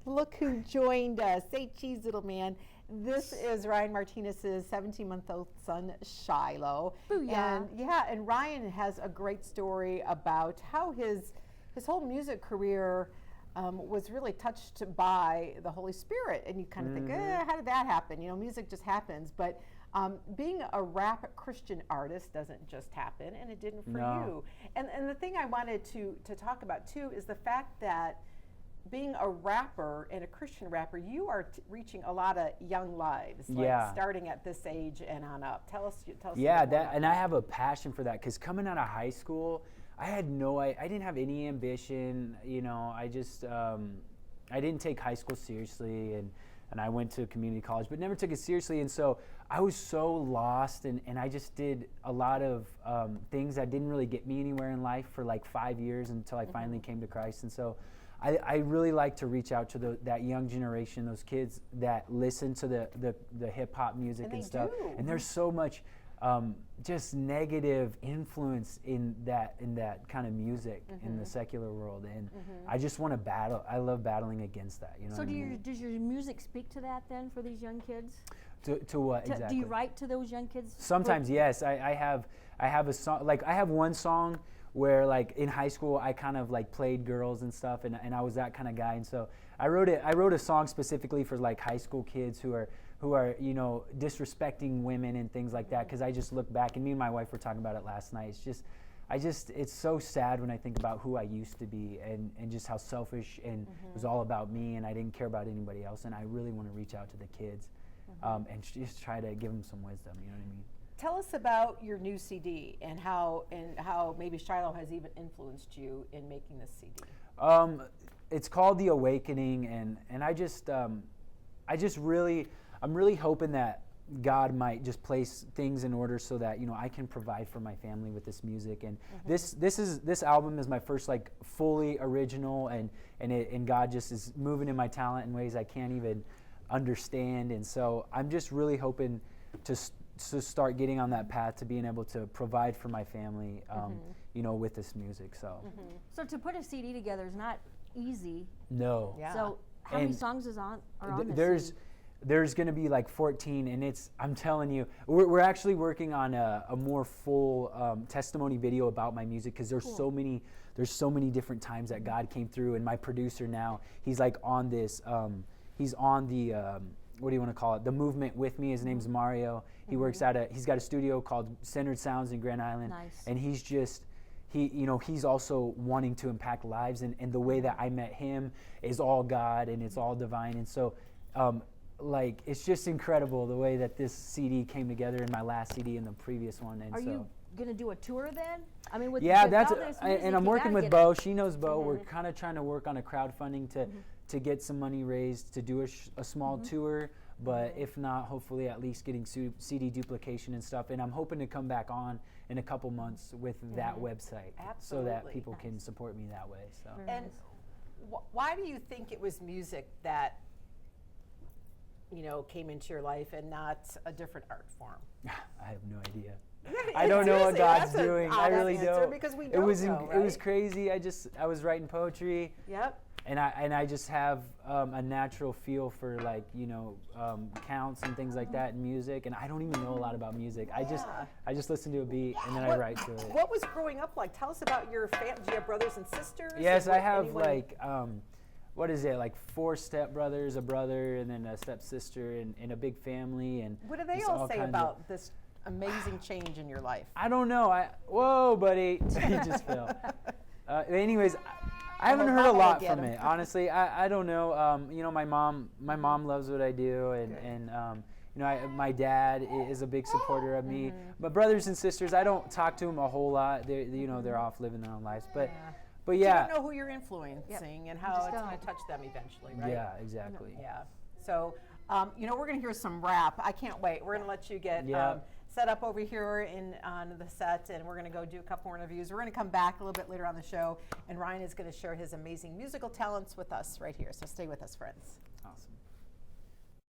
Look who joined us. Say cheese, little man. This is Ryan Martinez's 17-month-old son, Shiloh. Booyah. And Ryan has a great story about how his whole music career was really touched by the Holy Spirit. And you kind of think, how did that happen? You know, music just happens. But being a rap Christian artist doesn't just happen, and it didn't for you. And the thing I wanted to talk about, too, is the fact that being a rapper and a Christian rapper, you are reaching a lot of young lives, like starting at this age and on up. Tell us. Yeah, and I have a passion for that, because coming out of high school, I didn't have any ambition. You know, I just I didn't take high school seriously, and I went to community college, but never took it seriously. And so I was so lost, and I just did a lot of things that didn't really get me anywhere in life for like 5 years until I finally came to Christ. And so I really like to reach out to that young generation, those kids that listen to the hip hop music and stuff. And there's so much just negative influence in that kind of music in the secular world, and I just want to battle. I love battling against that. You know. So does your music speak to that then for these young kids? To what exactly? Do you write to those young kids? Sometimes, yes. I have a song. Like, I have one song where, like, in high school I kind of like played girls and stuff, and I was that kind of guy. And so I wrote a song specifically for like high school kids who are you know, disrespecting women and things like that, because I just look back, and me and my wife were talking about it last night. It's so sad when I think about who I used to be, and just how selfish, and it was all about me, and I didn't care about anybody else. And I really want to reach out to the kids and just try to give them some wisdom. You know what I mean? Tell us about your new CD and how maybe Shiloh has even influenced you in making this CD. It's called The Awakening, and I'm really hoping that God might just place things in order so that, you know, I can provide for my family with this music. And this album is my first like fully original, and God just is moving in my talent in ways I can't even understand. And so I'm just really hoping to start getting on that path to being able to provide for my family, you know, with this music. So to put a CD together is not easy. No. Yeah. So how many songs are on this CD? There's going to be like 14, and I'm telling you, we're actually working on a more full testimony video about my music, because there's so many different times that God came through. And my producer now, he's like on this, he's on the, what do you want to call it? The movement with me. His name's Mario. He works he's got a studio called Centered Sounds in Grand Island. Nice. And he's also wanting to impact lives, and the way that I met him is all God, and it's all divine. And so, like, it's just incredible the way that this CD came together, in my last CD and the previous one. And you gonna do a tour then? I mean, with yeah, with that's all this music, and I'm you working gotta with Bo. She knows Bo. We're kind of trying to work on a crowdfunding to get some money raised to do a small tour. But if not, hopefully at least getting CD duplication and stuff. And I'm hoping to come back on in a couple months with that website, so that people can support me that way. So. And why do you think it was music that, you know, came into your life and not a different art form? I have no idea. I don't know what God's doing. I really don't. Because we it don't was know, it was crazy. I was writing poetry. Yep. And I just have a natural feel for, like, you know, counts and things like that in music, and I don't even know a lot about music. I just listen to a beat and then I write to it. What was growing up like? Tell us about your family. Do you have brothers and sisters? Yes, I have like what is it, like 4 stepbrothers, a brother, and then a stepsister, and a big family. And what do they all say about this amazing change in your life? I don't know. Whoa, buddy, he just fell. Anyways. I haven't heard a lot from it, honestly. I don't know. You know, my mom loves what I do, and you know, my dad is a big supporter of me. But brothers and sisters, I don't talk to them a whole lot. They're off living their own lives. But yeah. You don't know who you're influencing and how it's going to touch them eventually, right? Yeah, exactly. Yeah. So, you know, we're going to hear some rap. I can't wait. We're going to let you get set up over here on the set, and we're going to go do a couple more interviews. We're going to come back a little bit later on the show, and Ryan is going to share his amazing musical talents with us right here. So stay with us, friends. Awesome.